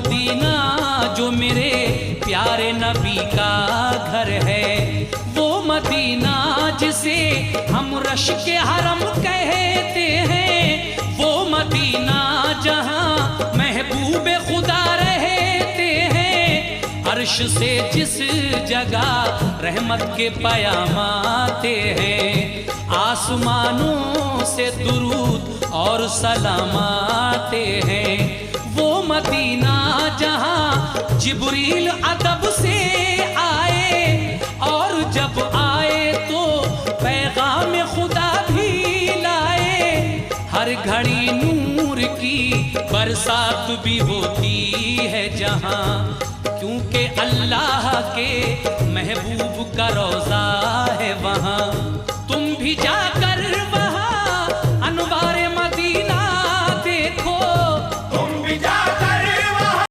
مدینہ جو میرے پیارے نبی کا گھر ہے، وہ مدینہ جسے ہم رشک حرم کہتے ہیں، وہ مدینہ جہاں محبوب خدا رہتے ہیں، عرش سے جس جگہ رحمت کے پیام آتے ہیں، آسمانوں سے درود اور سلام آتے ہیں، وہ مدینہ جہاں جبریل ادب سے آئے اور جب آئے تو پیغام خدا بھی لائے، ہر گھڑی نور کی برسات بھی ہوتی ہے جہاں، کیونکہ اللہ کے محبوب کا روضہ